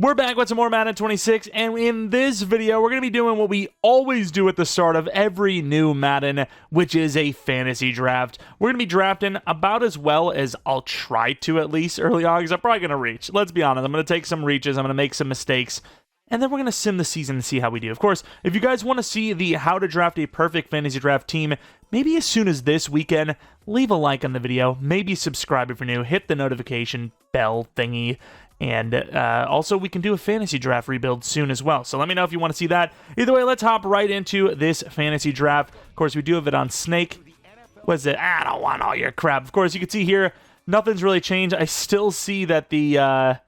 We're back with some more Madden 26, and in this video, we're going to be doing what we always do at the start of every new Madden, which is a fantasy draft. We're going to be drafting about as well as I'll try to, at least early on, because I'm probably going to reach. Let's be honest, I'm going to take some reaches, I'm going to make some mistakes, and then we're going to sim the season and see how we do. Of course, if you guys want to see the how to draft a perfect fantasy draft team, maybe as soon as this weekend, leave a like on the video, maybe subscribe if you're new, hit the notification bell thingy, and also, we can do a fantasy draft rebuild soon as well. So let me know if you want to see that. Either way, let's hop right into this fantasy draft. Of course, we do have it on Snake. What's it? I don't want all your crap. Of course, you can see here, nothing's really changed. I still see that the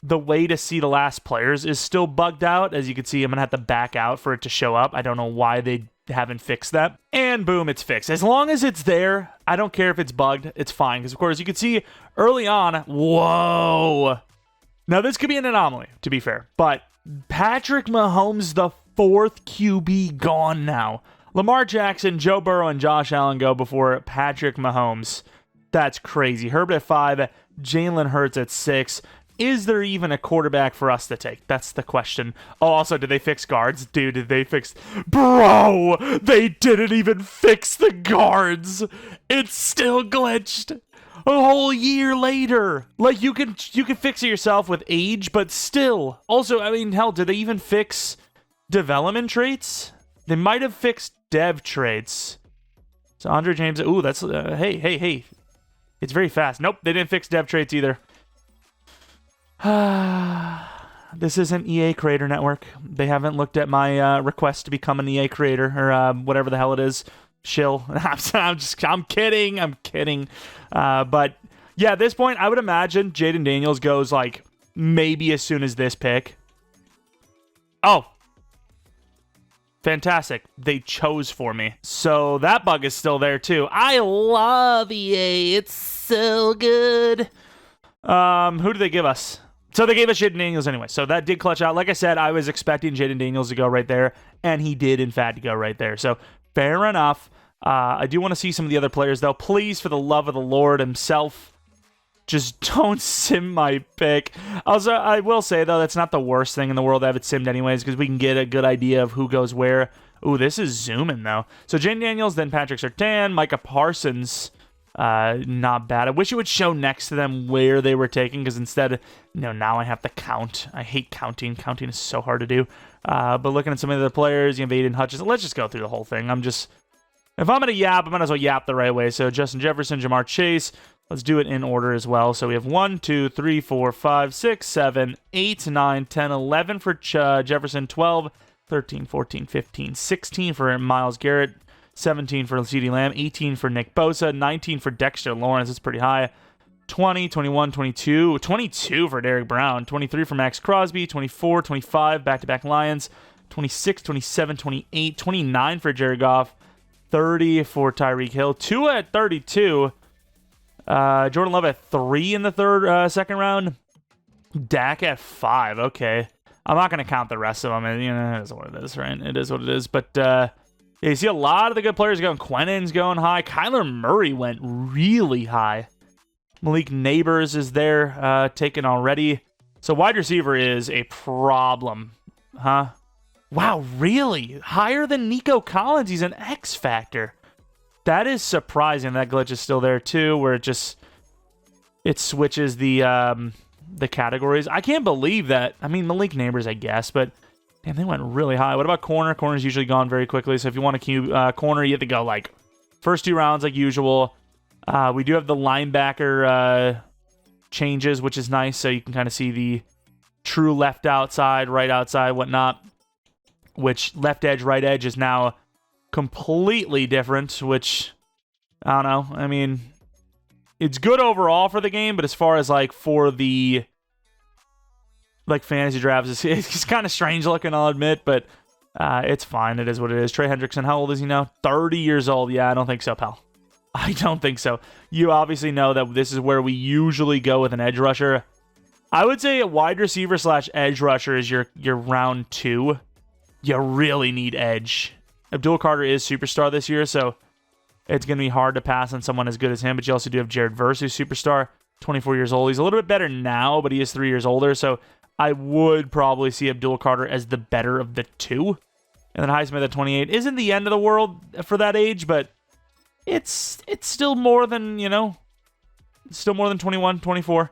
way to see the last players is still bugged out. As you can see, I'm going to have to back out for it to show up. I don't know why they haven't fixed that. And boom, it's fixed. As long as it's there, I don't care if it's bugged. It's fine. Because, of course, you can see early on, whoa. Now, this could be an anomaly, to be fair, but Patrick Mahomes, the fourth QB, gone now. Lamar Jackson, Joe Burrow, and Josh Allen go before Patrick Mahomes. That's crazy. Herbert at 5, Jalen Hurts at 6. Is there even a quarterback for us to take? That's the question. Oh, also, did they fix guards? Dude, did they fix... Bro, they didn't even fix the guards. It's still glitched. A whole year later. Like, you can fix it yourself with age, but still. Also, I mean, hell, did they even fix development traits? They might have fixed dev traits. So Andre James, ooh, that's, hey. It's very fast. Nope, they didn't fix dev traits either. This isn't EA Creator Network. They haven't looked at my request to become an EA creator, or whatever the hell it is. Chill. I'm kidding. But yeah, at this point, I would imagine Jaden Daniels goes like maybe as soon as this pick. Oh, fantastic. They chose for me. So that bug is still there too. I love EA. It's so good. Who did they give us? So they gave us Jaden Daniels anyway. So that did clutch out. Like I said, I was expecting Jaden Daniels to go right there, and he did in fact go right there. So fair enough. I do want to see some of the other players, though. Please, for the love of the Lord himself, just don't sim my pick. Also, I will say, though, that's not the worst thing in the world to have it simmed anyways, because we can get a good idea of who goes where. Ooh, this is zooming, though. So, Jane Daniels, then Patrick Surtain, Micah Parsons. Not bad. I wish it would show next to them where they were taken, because instead, now I have to count. I hate counting. Counting is so hard to do. But looking at some of the other players, you have Aiden Hutchinson. Let's just go through the whole thing. If I'm going to yap, I might as well yap the right way. So Justin Jefferson, Jamar Chase. Let's do it in order as well. So we have 1, 2, 3, 4, 5, 6, 7, 8, 9, 10, 11 for Jefferson, 12, 13, 14, 15, 16 for Myles Garrett, 17 for CeeDee Lamb, 18 for Nick Bosa, 19 for Dexter Lawrence. That's pretty high. 20, 21, 22 for Derek Brown, 23 for Max Crosby, 24, 25, back-to-back Lions, 26, 27, 28, 29 for Jared Goff, 30 for Tyreek Hill, 2 at 32. Jordan Love at 3 in the second round. Dak at 5. Okay. I'm not going to count the rest of them. And, it is what it is, right? It is what it is. But yeah, you see a lot of the good players going. Quinnen's going high. Kyler Murray went really high. Malik Neighbors is there, taken already. So wide receiver is a problem. Huh? Wow, really? Higher than Nico Collins. He's an X factor. That is surprising. That glitch is still there too, where it switches the categories. I can't believe that. I mean, Malik Neighbors, I guess, but damn, they went really high. What about corner? Corner's usually gone very quickly. So if you want to queue corner, you have to go like first 2 rounds like usual. We do have the linebacker changes, which is nice. So you can kind of see the true left outside, right outside, whatnot. Which left edge, right edge is now completely different, which, I don't know. I mean, it's good overall for the game, but as far as, like, for the, like, fantasy drafts, it's kind of strange looking, I'll admit, but it's fine. It is what it is. Trey Hendrickson, how old is he now? 30 years old. Yeah, I don't think so, pal. I don't think so. You obviously know that this is where we usually go with an edge rusher. I would say a wide receiver / edge rusher is your round 2. You really need edge. Abdul Carter is superstar this year, so it's going to be hard to pass on someone as good as him. But you also do have Jared Verse, who's superstar, 24 years old. He's a little bit better now, but he is 3 years older. So I would probably see Abdul Carter as the better of the two. And then Highsmith at 28 isn't the end of the world for that age, but it's still more than, still more than 21, 24.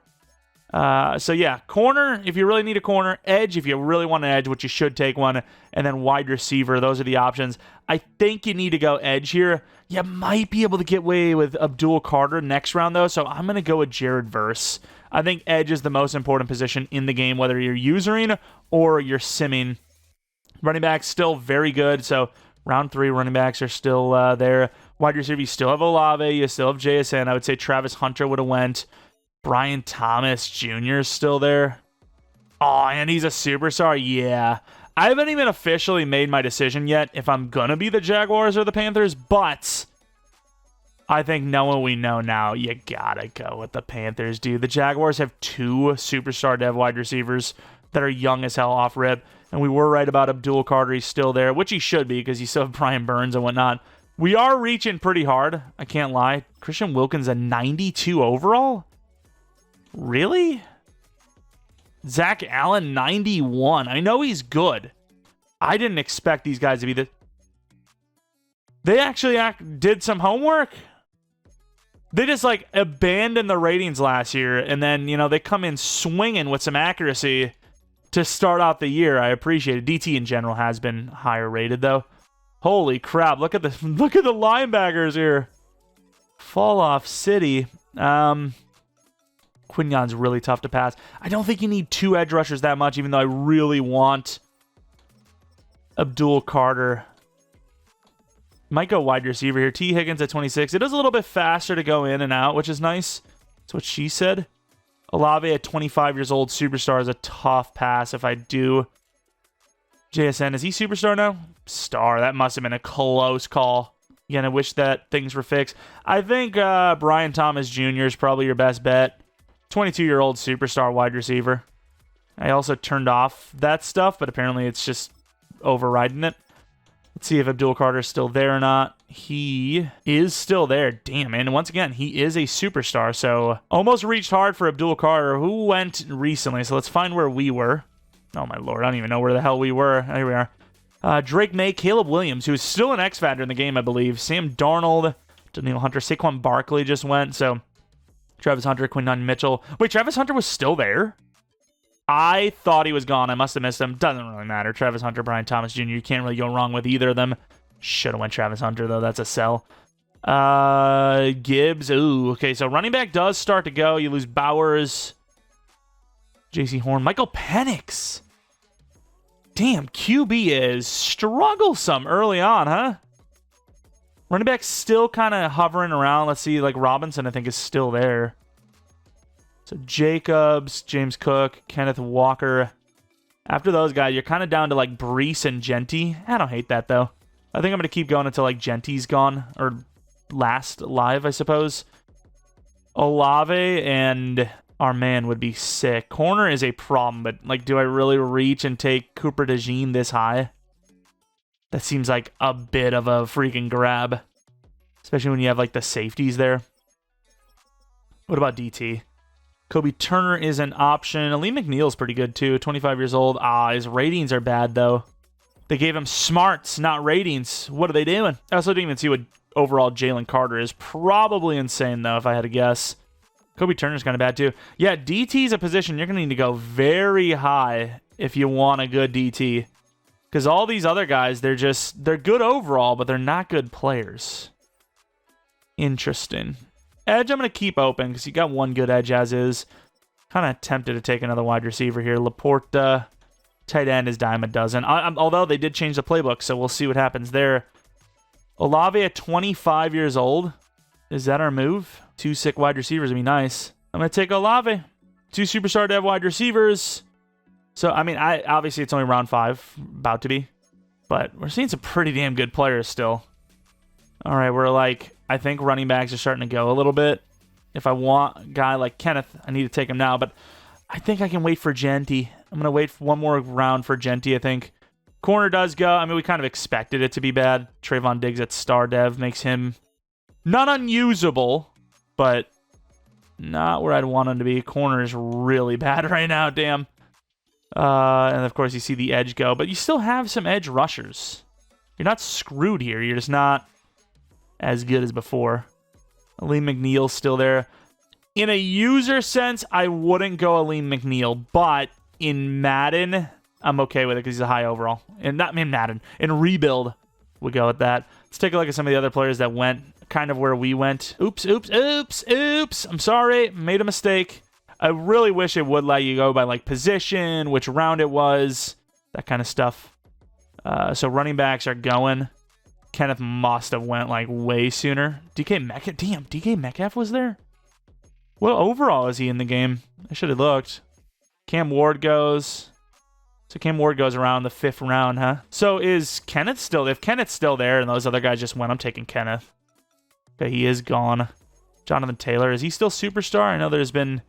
So yeah, corner, if you really need a corner. Edge, if you really want an edge, which you should take one. And then wide receiver, those are the options. I think you need to go edge here. You might be able to get away with Abdul Carter next round, though, so I'm going to go with Jared Verse. I think edge is the most important position in the game, whether you're usering or you're simming. Running backs still very good, so round 3 running backs are still there. Wide receiver, you still have Olave, you still have JSN. I would say Travis Hunter would have went. Brian Thomas Jr. is still there. Oh, and he's a superstar? Yeah. I haven't even officially made my decision yet if I'm going to be the Jaguars or the Panthers, but I think knowing what we know now, you gotta go with the Panthers, dude. The Jaguars have 2 superstar dev wide receivers that are young as hell off rip, and we were right about Abdul Carter. He's still there, which he should be because you still have Brian Burns and whatnot. We are reaching pretty hard. I can't lie. Christian Wilkins, a 92 overall? Really? Zach Allen, 91. I know he's good. I didn't expect these guys to be the... They actually did some homework. They just, abandoned the ratings last year, and then, they come in swinging with some accuracy to start out the year. I appreciate it. DT in general has been higher rated, though. Holy crap. Look at the linebackers here. Fall off City. Quignon's really tough to pass. I don't think you need 2 edge rushers that much, even though I really want Abdul Carter. Might go wide receiver here. T. Higgins at 26. It is a little bit faster to go in and out, which is nice. That's what she said. Olave at 25 years old. Superstar is a tough pass if I do. JSN, is he superstar now? Star. That must have been a close call. Again, I wish that things were fixed. I think Brian Thomas Jr. is probably your best bet. 22-year-old superstar wide receiver. I also turned off that stuff, but apparently it's just overriding it. Let's see if Abdul Carter is still there or not. He is still there. Damn, and once again, he is a superstar, so almost reached hard for Abdul Carter, who went recently. So let's find where we were. Oh, my Lord, I don't even know where the hell we were. Here we are. Drake May, Caleb Williams, who is still an X-Factor in the game, I believe. Sam Darnold, Daniel Hunter, Saquon Barkley just went, so Travis Hunter, Quinton Mitchell. Wait, Travis Hunter was still there? I thought he was gone. I must have missed him. Doesn't really matter. Travis Hunter, Brian Thomas Jr. You can't really go wrong with either of them. Should have went Travis Hunter, though. That's a sell. Gibbs. Ooh, okay. So running back does start to go. You lose Bowers. J.C. Horn. Michael Penix. Damn, QB is strugglesome early on, huh? Running back still kind of hovering around. Let's see, Robinson, I think, is still there. So Jacobs, James Cook, Kenneth Walker. After those guys, you're kind of down to Brees and Genty. I don't hate that, though. I think I'm going to keep going until Genty's gone, or last live, I suppose. Olave and our man would be sick. Corner is a problem, but do I really reach and take Cooper DeJean this high? That seems like a bit of a freaking grab, especially when you have the safeties there. What about DT? Kobe Turner is an option. Ali McNeil's pretty good, too. 25 years old. His ratings are bad, though. They gave him smarts, not ratings. What are they doing? I also didn't even see what overall Jalen Carter is. Probably insane, though, if I had to guess. Kobe Turner's kind of bad, too. Yeah, DT's a position you're going to need to go very high if you want a good DT. Because all these other guys, they're good overall, but they're not good players. Interesting. Edge, I'm going to keep open because you got one good edge as is. Kind of tempted to take another wide receiver here. Laporta, tight end is dime a dozen. Although they did change the playbook, so we'll see what happens there. Olave at 25 years old. Is that our move? 2 sick wide receivers would be nice. I'm going to take Olave. 2 superstar dev wide receivers. So, obviously it's only round 5, about to be. But we're seeing some pretty damn good players still. All right, we're I think running backs are starting to go a little bit. If I want a guy like Kenneth, I need to take him now. But I think I can wait for Genty. I'm going to wait for one more round for Genty, I think. Corner does go. We kind of expected it to be bad. Trayvon Diggs at star dev makes him not unusable, but not where I'd want him to be. Corner is really bad right now, damn. And of course, you see the edge go, but you still have some edge rushers. You're not screwed here. You're just not as good as before. Aleem McNeil's still there. In a user sense, I wouldn't go Aleem McNeil, but in Madden, I'm okay with it because he's a high overall. And not in Madden. In Rebuild, we go with that. Let's take a look at some of the other players that went kind of where we went. Oops. I'm sorry. Made a mistake. I really wish it would let you go by like position, which round it was, that kind of stuff. So running backs are going. Kenneth must have went like way sooner. DK Metcalf, damn, DK Metcalf was there? What overall is he in the game? I should have looked. Cam Ward goes. So Cam Ward goes around the 5th round, huh? So is Kenneth still, if Kenneth's still there and those other guys just went, I'm taking Kenneth. Okay, he is gone. Jonathan Taylor, is he still superstar? I know there's been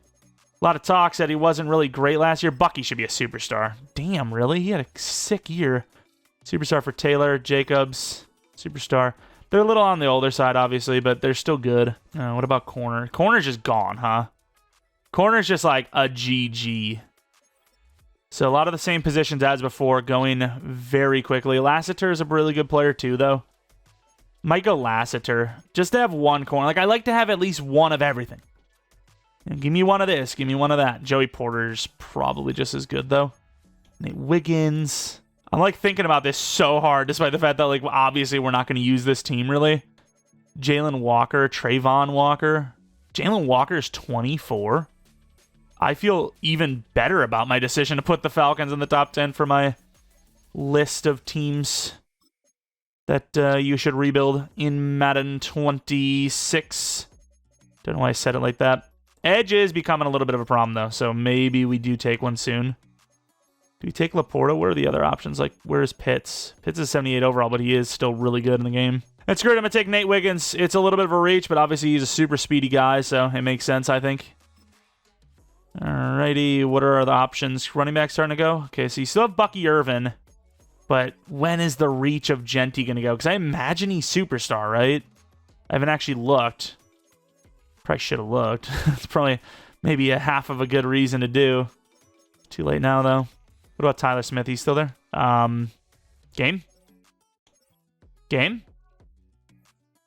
a lot of talks that he wasn't really great last year. Bucky should be a superstar. Damn, really? He had a sick year. Superstar for Taylor, Jacobs, superstar. They're a little on the older side, obviously, but they're still good. What about corner? Corner's just gone, huh? Corner's just like a GG. So a lot of the same positions as before, going very quickly. Lassiter is a really good player too, though. Might go Lassiter. Just to have one corner. Like, I like to have at least one of everything. Give me one of this. Give me one of that. Joey Porter's probably just as good, though. Nate Wiggins. I'm, like, thinking about this so hard, despite the fact that, like, obviously we're not going to use this team, really. Jalen Walker, Trayvon Walker. Jalen Walker's 24. I feel even better about my decision to put the Falcons in the top 10 for my list of teams that you should rebuild in Madden 26. Don't know why I said it like that. Edge is becoming a little bit of a problem, though, so maybe we do take one soon. Do we take Laporta? What are the other options? Like, where's Pitts? Pitts is 78 overall, but he is still really good in the game. That's great. I'm going to take Nate Wiggins. It's a little bit of a reach, but obviously he's a super speedy guy, so it makes sense, I think. Alrighty, what are the options? Running back starting to go? Okay, so you still have Bucky Irvin, but when is the reach of Genty going to go? Because I imagine he's superstar, right? I haven't actually looked. Probably should have looked. It's probably maybe a half of a good reason to do. Too late now, though. What about Tyler Smith? He's still there? Game?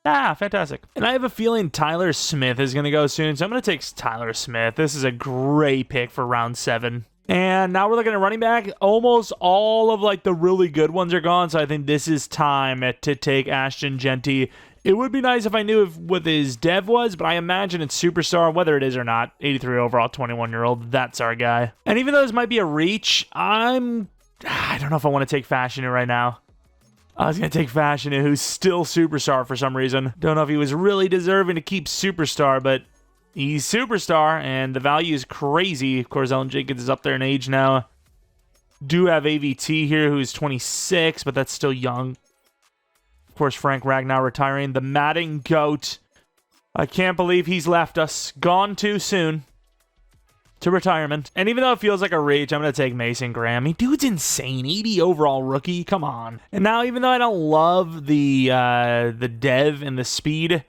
Ah, fantastic. And I have a feeling Tyler Smith is going to go soon, so I'm going to take Tyler Smith. This is a great pick for round 7. And now we're looking at running back. Almost all of like the really good ones are gone, so I think this is time to take Ashton Genty. It would be nice if I knew what his dev was, but I imagine it's superstar, whether it is or not. 83 overall, 21-year-old. That's our guy. And even though this might be a reach, I don't know if I want to take Fashion right now. I was going to take Fashion, who's still superstar for some reason. Don't know if he was really deserving to keep superstar, but he's superstar, and the value is crazy. Of course, Ellen Jenkins is up there in age now. Do have AVT here, who's 26, but that's still young. Of course, Frank Ragnow retiring. The Madden GOAT. I can't believe he's left us. Gone too soon to retirement. And even though it feels like a reach, I'm going to take Mason Graham. Dude's insane. 80 overall rookie. Come on. And now, even though I don't love the dev and the speed,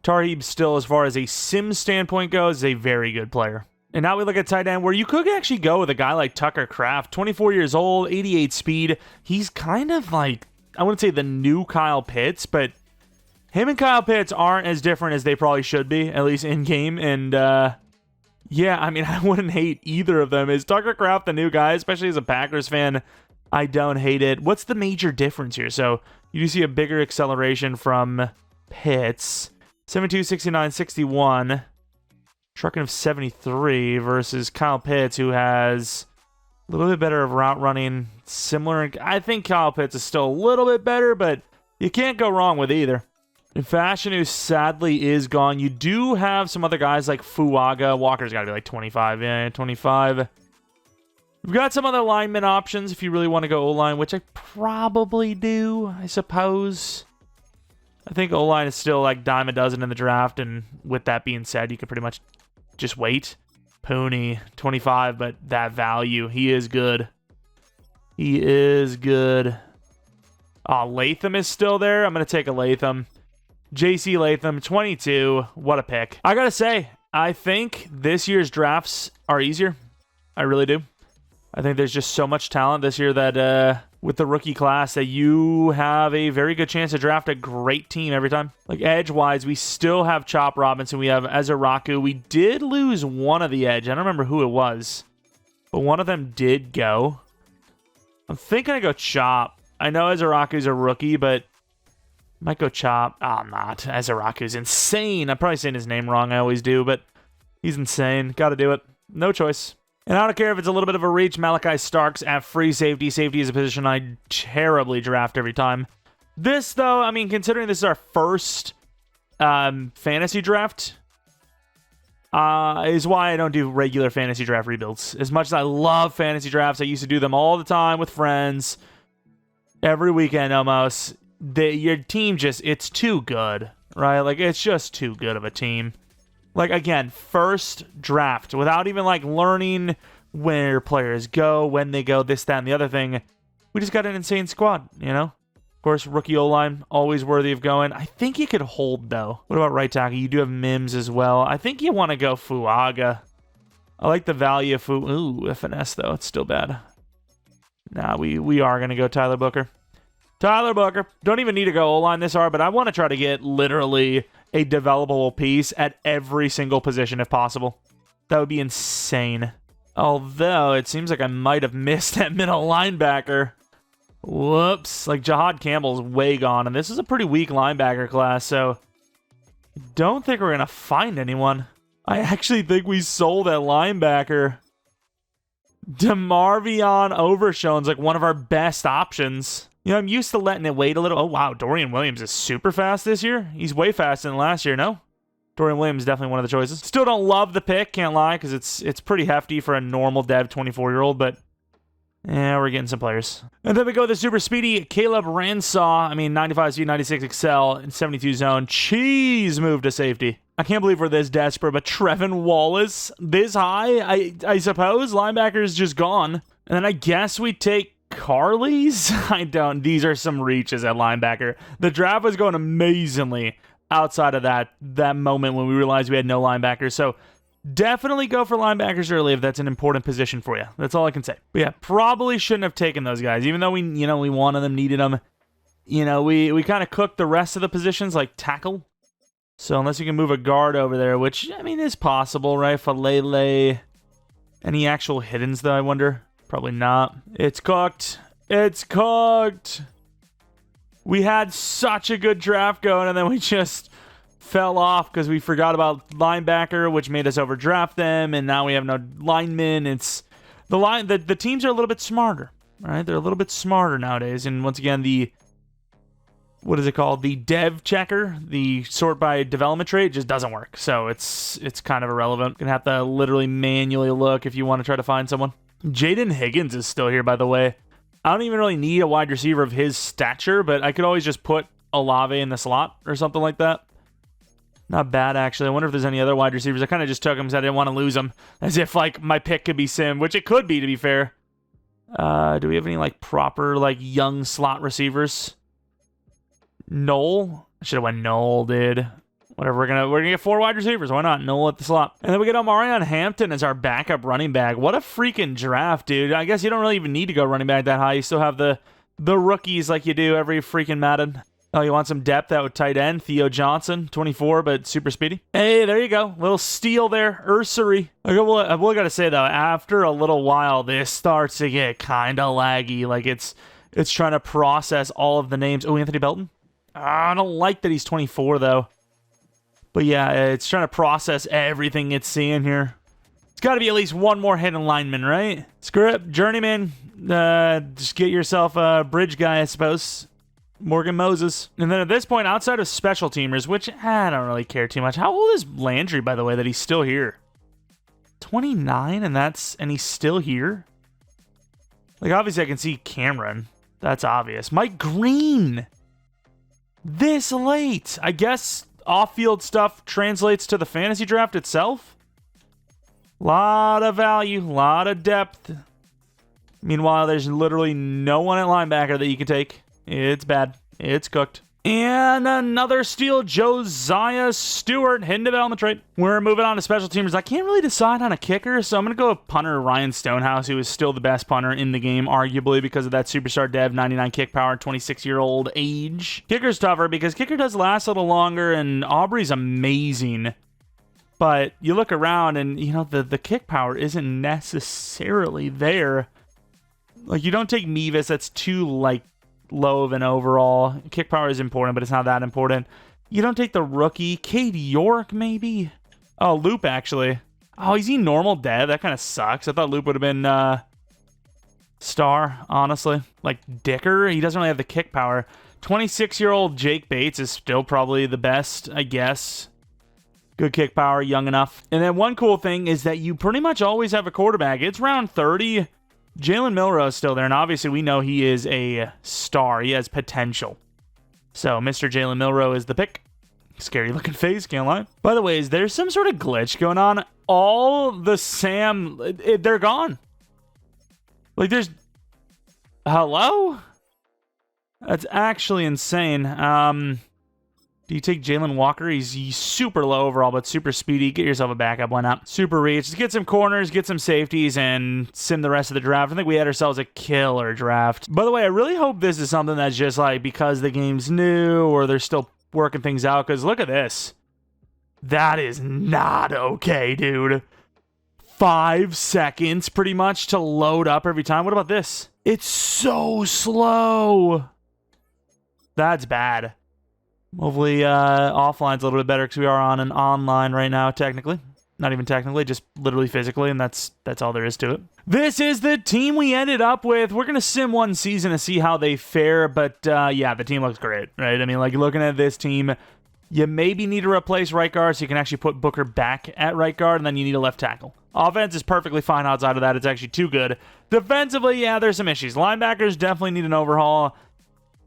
Tarheeb still, as far as a sim standpoint goes, is a very good player. And now we look at tight end, where you could actually go with a guy like Tucker Kraft. 24 years old, 88 speed. He's kind of like, I wouldn't say the new Kyle Pitts, but him and Kyle Pitts aren't as different as they probably should be, at least in-game. And, yeah, I mean, I wouldn't hate either of them. Is Tucker Kraft the new guy, especially as a Packers fan? I don't hate it. What's the major difference here? So you do see a bigger acceleration from Pitts. 72, 69, 61. Trucking of 73 versus Kyle Pitts, who has a little bit better of route running. Similar. I think Kyle Pitts is still a little bit better, but you can't go wrong with either. In Fashion, who sadly is gone. You do have some other guys like Fuaga. Walker's got to be like 25. Yeah, 25. We've got some other lineman options if you really want to go O-line, which I probably do, I suppose. I think O-line is still like dime a dozen in the draft, and with that being said, you could pretty much just wait. Pooney, 25, but that value, he is good. He is good. Oh, Latham is still there. I'm going to take a Latham. JC Latham, 22. What a pick. I got to say, I think this year's drafts are easier. I really do. I think there's just so much talent this year that with the rookie class that you have a very good chance to draft a great team every time. Like edge-wise, we still have Chop Robinson. We have Ezeraku. We did lose one of the edge. I don't remember who it was, but one of them did go. I'm thinking I go Chop. I know Ezeraku's a rookie, but might go Chop. Oh, I'm not. Ezeraku's insane. I'm probably saying his name wrong. I always do, but he's insane. Got to do it. No choice. And I don't care if it's a little bit of a reach. Malachi Starks at free safety. Safety is a position I terribly draft every time. This, though, I mean, considering this is our first fantasy draft, is why I don't do regular fantasy draft rebuilds. As much as I love fantasy drafts, I used to do them all the time with friends. Every weekend, almost. Your team just, it's too good, right? Like, it's just too good of a team. Like, again, first draft, without even, like, learning where players go, when they go, this, that, and the other thing. We just got an insane squad, you know? Of course, rookie O-line, always worthy of going. I think you could hold, though. What about right tackle? You do have Mims as well. I think you want to go Fuaga. I like the value of Ooh, a finesse, though. It's still bad. Nah, we are going to go Tyler Booker. Tyler Booker. Don't even need to go O-line this hard, but I want to try to get literally a developable piece at every single position if possible. That would be insane. Although, it seems like I might have missed that middle linebacker. Whoops. Like, Jahad Campbell's way gone, and this is a pretty weak linebacker class, so don't think we're going to find anyone. I actually think we sold that linebacker. DeMarvion Overshone's like one of our best options. You know, I'm used to letting it wait a little. Oh, wow. Dorian Williams is super fast this year. He's way faster than last year, no? Dorian Williams is definitely one of the choices. Still don't love the pick, can't lie, because it's pretty hefty for a normal dev 24-year-old, but yeah, we're getting some players. And then we go with the super speedy Caleb Ransaw. I mean, 95 speed, 96 excel, and 72 zone. Cheese move to safety. I can't believe we're this desperate, but Trevin Wallace, this high, I suppose. Linebacker's just gone. And then I guess we take Carly's? I don't. These are some reaches at linebacker. The draft was going amazingly outside of that moment when we realized we had no linebackers. So definitely go for linebackers early if that's an important position for you. That's all I can say. But yeah, probably shouldn't have taken those guys, even though we wanted them, needed them. You know, we kind of cooked the rest of the positions like tackle. So unless you can move a guard over there, which I mean is possible, right? Falele. Any actual hiddens though? I wonder. Probably not. It's cooked. It's cooked. We had such a good draft going, and then we just fell off because we forgot about linebacker, which made us overdraft them, and now we have no linemen. It's the teams are a little bit smarter, right? They're a little bit smarter nowadays. And once again, what is it called? The dev checker, the sort by development trait, just doesn't work. So it's kind of irrelevant. Gonna have to literally manually look if you want to try to find someone. Jaden Higgins is still here, by the way. I don't even really need a wide receiver of his stature, but I could always just put Olave in the slot or something like that. Not bad, actually. I wonder if there's any other wide receivers. I kind of just took him because I didn't want to lose him. As if, like, my pick could be Sim, which it could be, to be fair. Do we have any, like, proper, like, young slot receivers? Noel? I should have went Noel, dude. Whatever, we're gonna get 4 wide receivers. Why not? Noel at the slot. And then we get Omarion Hampton as our backup running back. What a freaking draft, dude. I guess you don't really even need to go running back that high. You still have the rookies like you do every freaking Madden. Oh, you want some depth out with tight end? Theo Johnson, 24, but super speedy. Hey, there you go. Little steal there. Ursery. I got to say, though, after a little while, this starts to get kind of laggy. Like, it's trying to process all of the names. Oh, Anthony Belton? I don't like that he's 24, though. But yeah, it's trying to process everything it's seeing here. It's got to be at least one more hidden lineman, right? Script, journeyman, just get yourself a bridge guy, I suppose. Morgan Moses. And then at this point, outside of special teamers, which I don't really care too much. How old is Landry, by the way, that he's still here? 29, and he's still here? Like, obviously I can see Cameron. That's obvious. Mike Green! This late! I guess off-field stuff translates to the fantasy draft itself. Lot of value, lot of depth. Meanwhile, there's literally no one at linebacker that you can take. It's bad. It's cooked. And another steal, Josiah Stewart, hitting development trade. We're moving on to special teamers. I can't really decide on a kicker, so I'm going to go with punter Ryan Stonehouse, who is still the best punter in the game, arguably because of that superstar dev, 99 kick power, 26-year-old age. Kicker's tougher because kicker does last a little longer, and Aubrey's amazing. But you look around, and, you know, the kick power isn't necessarily there. Like, you don't take Mevis, that's too, like, low of an overall. Kick power is important, but it's not that important. You don't take the rookie. Cade York, maybe? Oh, Loop, actually. Oh, is he normal dev? That kind of sucks. I thought Loop would have been star, honestly. Like, Dicker, he doesn't really have the kick power. 26-year-old Jake Bates is still probably the best, I guess. Good kick power, young enough. And then one cool thing is that you pretty much always have a quarterback. It's round 30. Jalen Milrow is still there, and obviously we know he is a star. He has potential. So Mr. Jalen Milrow is the pick. Scary looking face, can't lie. By the way, is there some sort of glitch going on? All the Sam, they're gone. Like there's, hello? That's actually insane. Do you take Jalen Walker? He's super low overall, but super speedy. Get yourself a backup. Why not? Super reach. Just get some corners, get some safeties, and sim the rest of the draft. I think we had ourselves a killer draft. By the way, I really hope this is something that's just like because the game's new or they're still working things out. Because look at this. That is not okay, dude. 5 seconds pretty much to load up every time. What about this? It's so slow. That's bad. Hopefully, offline's a little bit better because we are on an online right now, technically. Not even technically, just literally physically, and that's all there is to it. This is the team we ended up with. We're going to sim one season to see how they fare, but yeah, the team looks great, right? I mean, like, looking at this team, you maybe need to replace right guard so you can actually put Booker back at right guard, and then you need a left tackle. Offense is perfectly fine outside of that. It's actually too good. Defensively, yeah, there's some issues. Linebackers definitely need an overhaul.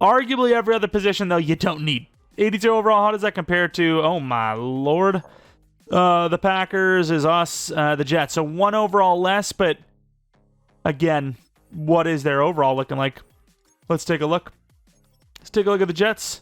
Arguably every other position, though, you don't need. 82 overall, how does that compare to, oh my lord, the Packers is us, the Jets. So 1 overall less, but again, what is their overall looking like? Let's take a look. Let's take a look at the Jets,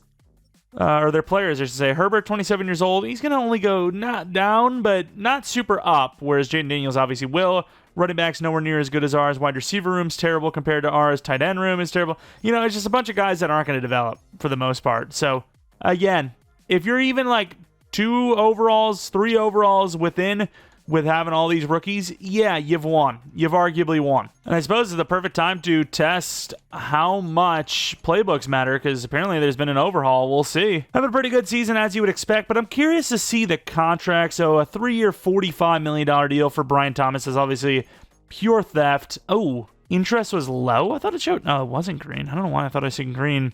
or their players, I should say. Herbert, 27 years old. He's going to only go not down, but not super up, whereas Jaden Daniels obviously will. Running backs nowhere near as good as ours. Wide receiver room's terrible compared to ours. Tight end room is terrible. You know, it's just a bunch of guys that aren't going to develop for the most part. So, again, if you're even like 2 overalls, 3 overalls within with having all these rookies, yeah, you've won. You've arguably won. And I suppose it's the perfect time to test how much playbooks matter because apparently there's been an overhaul. We'll see. Having a pretty good season as you would expect, but I'm curious to see the contract. So a 3-year, $45 million deal for Brian Thomas is obviously pure theft. Oh, interest was low? I thought it showed. No, it wasn't green. I don't know why I thought I seen green.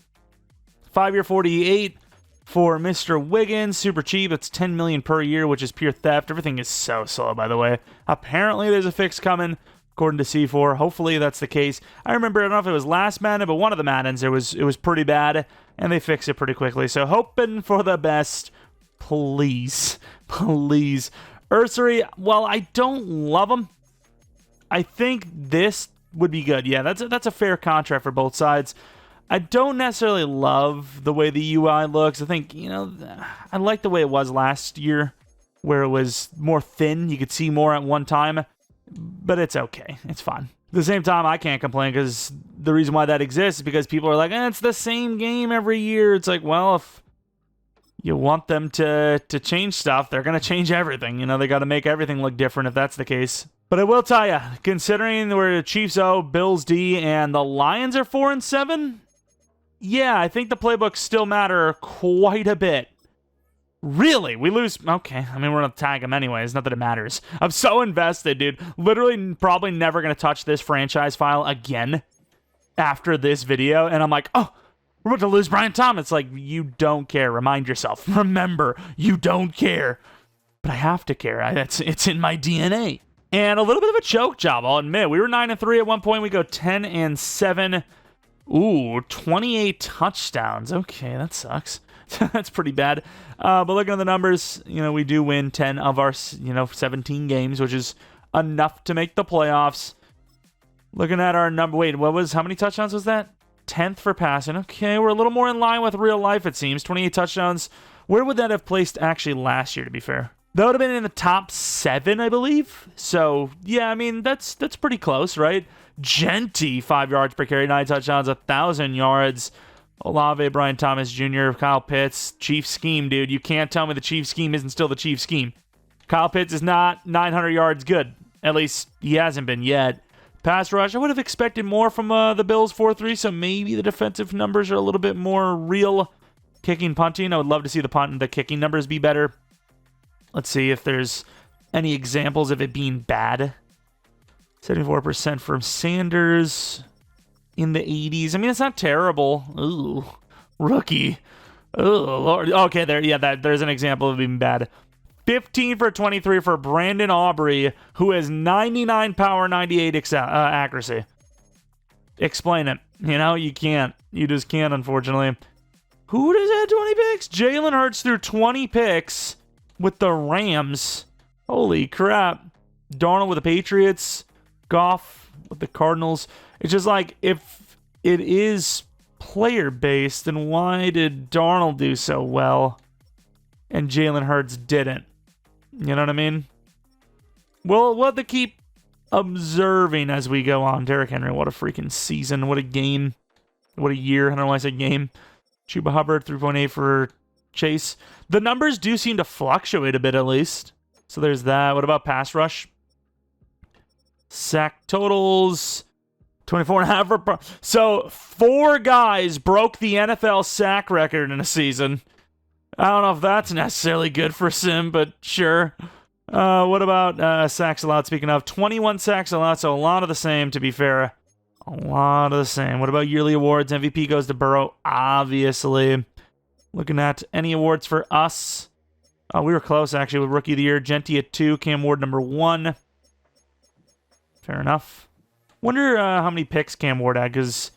5-year, 48 for Mr. Wiggins. Super cheap. It's $10 million per year, which is pure theft. Everything is so slow, by the way. Apparently, there's a fix coming, according to C4. Hopefully, that's the case. I remember, I don't know if it was last Madden, but one of the Maddens, it was pretty bad, and they fixed it pretty quickly. So, hoping for the best. Please. Please. Ursary, well, I don't love him. I think this would be good. Yeah, that's a fair contract for both sides. I don't necessarily love the way the UI looks. I think, you know, I like the way it was last year, where it was more thin. You could see more at one time, but it's okay. It's fine. At the same time, I can't complain because the reason why that exists is because people are like, it's the same game every year. It's like, well, if you want them to change stuff, they're going to change everything. You know, they got to make everything look different if that's the case. But I will tell you, considering we're the Chiefs O, Bills D, and the Lions are 4-7, yeah, I think the playbooks still matter quite a bit. Really? We lose? Okay. I mean, we're going to tag them anyways. Not that it matters. I'm so invested, dude. Literally probably never going to touch this franchise file again after this video. And I'm like, oh, we're about to lose Brian Thomas. Like, you don't care. Remind yourself. Remember, you don't care. But I have to care. It's in my DNA. And a little bit of a choke job, I'll admit. We were 9-3 at one point. We go 10-7. Ooh, 28 touchdowns. Okay, that sucks. That's pretty bad. But looking at the numbers, you know, we do win 10 of our, 17 games, which is enough to make the playoffs. Looking at our number, wait, how many touchdowns was that? 10th for passing. Okay, we're a little more in line with real life, it seems. 28 touchdowns. Where would that have placed actually last year, to be fair? That would have been in the top 7, I believe. So, yeah, I mean, that's pretty close, right? Genty, 5 yards per carry, 9 touchdowns, 1,000 yards. Olave, Brian Thomas Jr., Kyle Pitts, Chief scheme, dude. You can't tell me the Chief scheme isn't still the Chief scheme. Kyle Pitts is not 900 yards good. At least he hasn't been yet. Pass rush, I would have expected more from the Bills 4-3, so maybe the defensive numbers are a little bit more real. Kicking, punting, I would love to see the kicking numbers be better. Let's see if there's any examples of it being bad. 74% from Sanders in the 80s. I mean, it's not terrible. Ooh, rookie. Oh, Lord. Okay, there's an example of being bad. 15 for 23 for Brandon Aubrey, who has 99 power, 98 accuracy. Explain it. You know, you can't. You just can't, unfortunately. Who does have 20 picks? Jalen Hurts threw 20 picks with the Rams. Holy crap. Darnold with the Patriots. Goff with the Cardinals. It's just like, if it is player-based, then why did Darnold do so well and Jalen Hurts didn't? You know what I mean? Well, we'll have to keep observing as we go on. Derrick Henry, what a freaking season. What a game. What a year. I don't know why I said game. Chuba Hubbard, 3.8 for Chase. The numbers do seem to fluctuate a bit, at least. So there's that. What about pass rush? Sack totals, 24.5 for... So, 4 guys broke the NFL sack record in a season. I don't know if that's necessarily good for Sim, but sure. What about sacks allowed? Speaking of, 21 sacks allowed, so a lot of the same, to be fair. A lot of the same. What about yearly awards? MVP goes to Burrow, obviously. Looking at any awards for us. We were close, actually, with Rookie of the Year. Genty at 2, Cam Ward number 1. Fair enough. Wonder how many picks Cam Ward had, because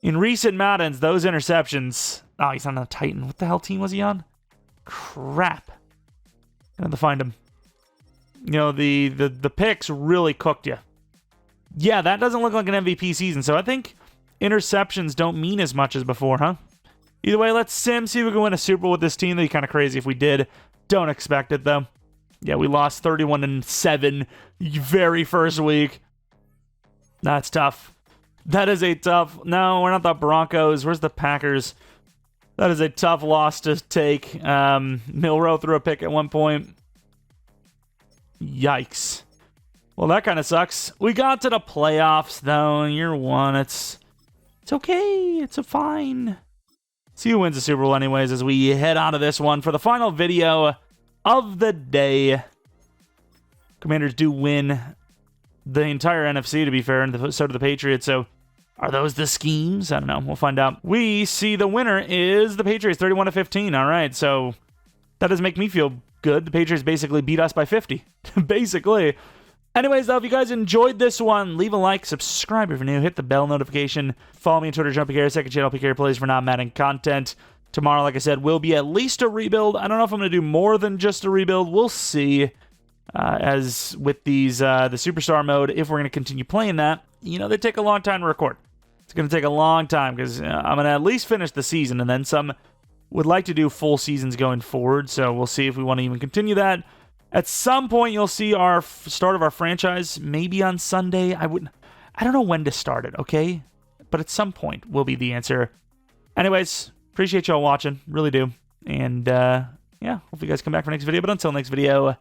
in recent Maddens, those interceptions... Oh, he's on the Titan. What the hell team was he on? Crap. I have to find him. You know, the picks really cooked you. Yeah, that doesn't look like an MVP season, so I think interceptions don't mean as much as before, huh? Either way, let's sim, see if we can win a Super Bowl with this team. That'd be kind of crazy if we did. Don't expect it, though. Yeah, we lost 31-7 very first week. That's tough. That is a tough... No, we're not the Broncos. Where's the Packers? That is a tough loss to take. Milroe threw a pick at one point. Yikes. Well, that kind of sucks. We got to the playoffs, though. Year 1. It's okay. It's fine. See who wins the Super Bowl anyways as we head out of this one for the final video of the day. Commanders do win the entire NFC, to be fair, and so do the Patriots, so... Are those the schemes? I don't know. We'll find out. We see the winner is the Patriots, 31-15. All right, so that does make me feel good. The Patriots basically beat us by 50. Basically. Anyways, though, if you guys enjoyed this one, leave a like, subscribe if you're new, hit the bell notification. Follow me on Twitter, Jeromepkr, second channel, PK Plays for non-Madden content. Tomorrow, like I said, will be at least a rebuild. I don't know if I'm going to do more than just a rebuild. We'll see. As with these, the Superstar mode, if we're going to continue playing that, you know, they take a long time to record. It's going to take a long time because I'm going to at least finish the season, and then some. Would like to do full seasons going forward, so we'll see if we want to even continue that. At some point, you'll see our start of our franchise, maybe on Sunday. I don't know when to start it, okay? But at some point will be the answer. Anyways, appreciate y'all watching, really do. And, yeah, hope you guys come back for next video. But until next video,